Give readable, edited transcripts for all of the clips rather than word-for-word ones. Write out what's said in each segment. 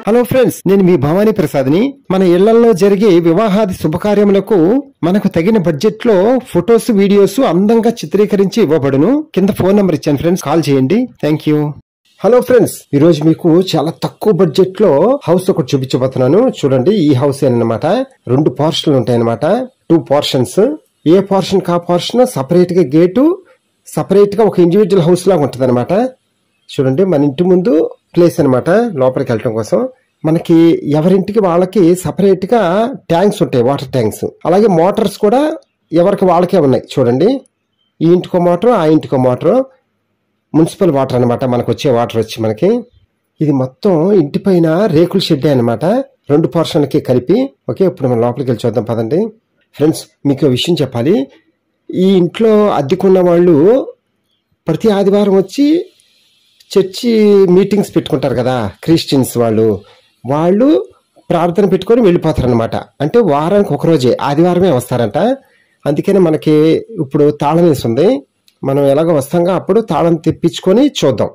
Hello friends, నేను మీ భవానీ ప్రసాద్ని. మన ఇళ్లలో జరిగే వివాహాది శుభకార్యములకు మనకు తగిన బడ్జెట్ లో ఫొటోస్, వీడియోస్ అందంగా చిత్రీకరించి ఇవ్వబడును. కింద ఫోన్ నంబర్ ఇచ్చాను ఫ్రెండ్స్, కాల్ చేయండి. Thank you. హలో ఫ్రెండ్స్, ఈ రోజు మీకు చాలా తక్కువ బడ్జెట్ లో హౌస్ ఒకటి చూపించబోతున్నాను. చూడండి, ఈ హౌస్ అన్నమాట 2 పోర్షన్లు ఉంటాయన్నమాట. 2 పోర్షన్స్. ఏ పోర్షన్ కా పోర్షన్ సపరేట్ గా గేటు, సపరేట్ గా ఒక ఇండివిజువల్ హౌస్ లాగా ఉంటది అనమాట. చూడండి, మన ఇంటి ముందు ప్లేస్ అనమాట లోపలికి వెళ్ళటం కోసం. మనకి ఎవరింటికి వాళ్ళకి సపరేట్ గా ట్యాంక్స్ ఉంటాయి, వాటర్ ట్యాంక్స్. అలాగే మోటార్స్ కూడా ఎవరికి వాళ్ళకే ఉన్నాయి. చూడండి, ఈ ఇంటికో మోటార్, ఆ ఇంటికో మోటార్. మున్సిపల్ వాటర్ అనమాట మనకు వచ్చే వాటర్ వచ్చి మనకి. ఇది మొత్తం ఇంటి పైన రేకుల షెడ్ అనమాట, 2 పోర్షన్లకి కలిపి. ఓకే, ఇప్పుడు మనం లోపలికి వెళ్ళి చూద్దాం పదండి. ఫ్రెండ్స్, మీకు విషయం చెప్పాలి. ఈ ఇంట్లో అద్దెకున్న వాళ్ళు ప్రతి ఆదివారం వచ్చి చర్చి మీటింగ్స్ పెట్టుకుంటారు కదా, క్రిస్టియన్స్ వాళ్ళు ప్రార్థన పెట్టుకొని వెళ్ళిపోతారనమాట. అంటే వారానికి ఒక రోజే, ఆదివారమే వస్తారంట. అందుకనే మనకి ఇప్పుడు తాళం వేసి ఉంది. మనం ఎలాగో వస్తాంగా, అప్పుడు తాళం తెప్పించుకొని చూద్దాం.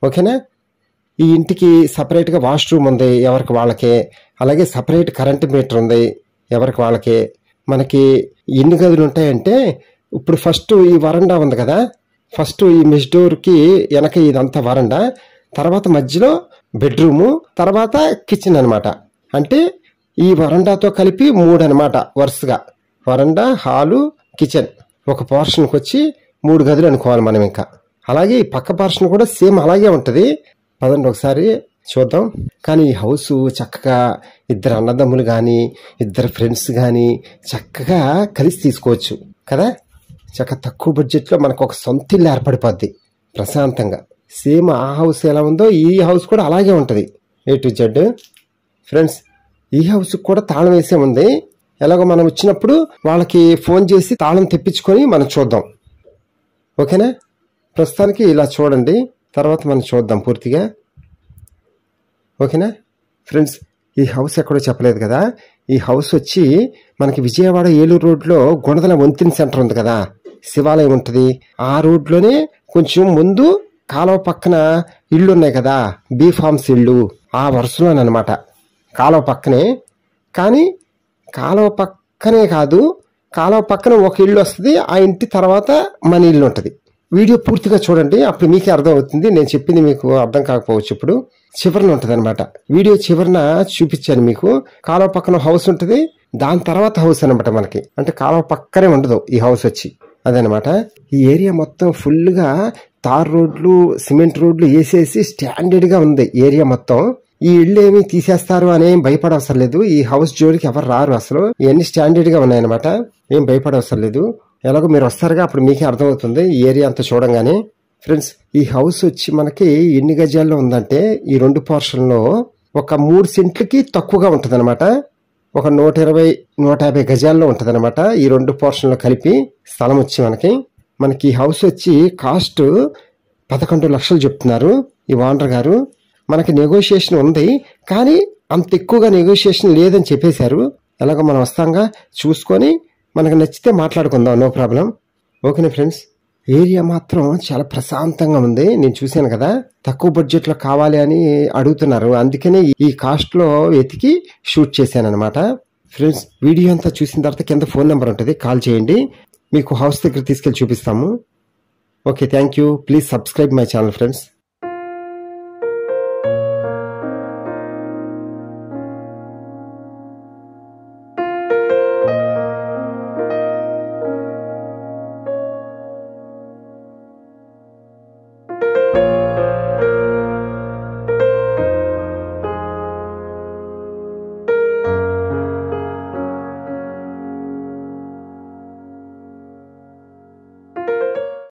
ఓకేనా? ఈ ఇంటికి సపరేట్గా వాష్రూమ్ ఉంది ఎవరికి వాళ్ళకే. అలాగే సపరేట్ కరెంట్ మీటర్ ఉంది ఎవరికి వాళ్ళకే. మనకి ఎన్ని గదులు ఉంటాయంటే, ఇప్పుడు ఫస్ట్ ఈ వరండా ఉంది కదా, ఫస్ట్ ఈ మెస్ డోర్కి వెనక ఇదంతా వరండా, తర్వాత మధ్యలో బెడ్రూము, తర్వాత కిచెన్ అనమాట. అంటే ఈ వరండాతో కలిపి 3 అనమాట వరుసగా. వరండా, హాలు, కిచెన్. ఒక పోర్షన్కి వచ్చి 3 గదులు అనుకోవాలి మనం. ఇంకా అలాగే ఈ పక్క పోర్షన్ కూడా సేమ్ అలాగే ఉంటుంది. పదండి ఒకసారి చూద్దాం. కానీ ఈ హౌస్ చక్కగా 2 అన్నదమ్ములు కానీ 2 ఫ్రెండ్స్ కానీ చక్కగా కలిసి తీసుకోవచ్చు కదా. చక్కగా తక్కువ బడ్జెట్లో మనకు ఒక సొంత ఇల్లు ఏర్పడిపోద్ది ప్రశాంతంగా. సేమ్ ఆ హౌస్ ఎలా ఉందో ఈ హౌస్ కూడా అలాగే ఉంటుంది, A to Z. ఫ్రెండ్స్, ఈ హౌస్ కూడా తాళం వేసే ఉంది. ఎలాగో మనం వచ్చినప్పుడు వాళ్ళకి ఫోన్ చేసి తాళం తెప్పించుకొని మనం చూద్దాం. ఓకేనా? ప్రస్తుతానికి ఇలా చూడండి, తర్వాత మనం చూద్దాం పూర్తిగా. ఓకేనా ఫ్రెండ్స్, ఈ హౌస్ ఎక్కడో చెప్పలేదు కదా. ఈ హౌస్ వచ్చి మనకి విజయవాడ ఏలూరు రోడ్లో గుణదల వంతిన సెంటర్ ఉంది కదా, శివాలయం ఉంటుంది. ఆ రోడ్లోనే కొంచెం ముందు కాలువ పక్కన ఇళ్ళు ఉన్నాయి కదా, బీ ఫార్మ్స్ ఇళ్ళు, ఆ వరుసలోనమాట. కాలువ పక్కనే. కానీ కాలువ పక్కనే కాదు, కాలువ పక్కన ఒక ఇల్లు వస్తుంది, ఆ ఇంటి తర్వాత మన ఇల్లు ఉంటుంది. వీడియో పూర్తిగా చూడండి, అప్పుడు మీకే అర్థం అవుతుంది. నేను చెప్పింది మీకు అర్థం కాకపోవచ్చు. ఇప్పుడు చివరన ఉంటుంది అనమాట. వీడియో చివరన చూపించాను మీకు. కాలువ పక్కన హౌస్ ఉంటుంది, దాని తర్వాత హౌస్ అనమాట మనకి. అంటే కాలువ పక్కనే ఉండదు ఈ హౌస్ వచ్చి, అదనమాట. ఈ ఏరియా మొత్తం ఫుల్గా తార్ రోడ్లు, సిమెంట్ రోడ్లు వేసేసి స్టాండర్డ్ గా ఉంది ఏరియా మొత్తం. ఈ ఇళ్ళు ఏమి తీసేస్తారు అని ఏం భయపడవసరం లేదు. ఈ హౌస్ జోలికి ఎవరు రారు అసలు. ఇవన్నీ స్టాండర్డ్ గా ఉన్నాయన్నమాట, ఏం భయపడవసరం లేదు. ఎలాగో మీరు వస్తారుగా, అప్పుడు మీకే అర్థమవుతుంది ఈ ఏరియా అంతా చూడంగానే. ఫ్రెండ్స్, ఈ హౌస్ వచ్చి మనకి ఎన్ని గజాల్లో ఉందంటే, ఈ 2 పోర్షన్లో ఒక 3 సెంట్లకి తక్కువగా ఉంటుంది అనమాట. ఒక 120-150 గజాల్లో ఉంటుంది అనమాట ఈ 2 పోర్షన్లో కలిపి స్థలం వచ్చి మనకి ఈ హౌస్ వచ్చి కాస్ట్ 11 లక్షలు చెప్తున్నారు ఈ ఓనర్ గారు. మనకి నెగోషియేషన్ ఉంది, కానీ అంత ఎక్కువగా నెగోషియేషన్ లేదని చెప్పేశారు. ఎలాగో మనం వస్తాంగా, చూసుకొని మనకు నచ్చితే మాట్లాడుకుందాం, నో ప్రాబ్లం. ఓకేనా ఫ్రెండ్స్, ఏరియా మాత్రం చాలా ప్రశాంతంగా ఉంది. నేను చూశాను కదా, తక్కువ బడ్జెట్లో కావాలి అని అడుగుతున్నారు, అందుకనే ఈ కాస్ట్లో వెతికి షూట్ చేశాను అనమాట. ఫ్రెండ్స్, వీడియో అంతా చూసిన తర్వాత కింద ఫోన్ నెంబర్ ఉంటుంది, కాల్ చేయండి. మీకు హౌస్ దగ్గర తీసుకెళ్ళి చూపిస్తాము. Okay, thank you. Please subscribe my channel friends.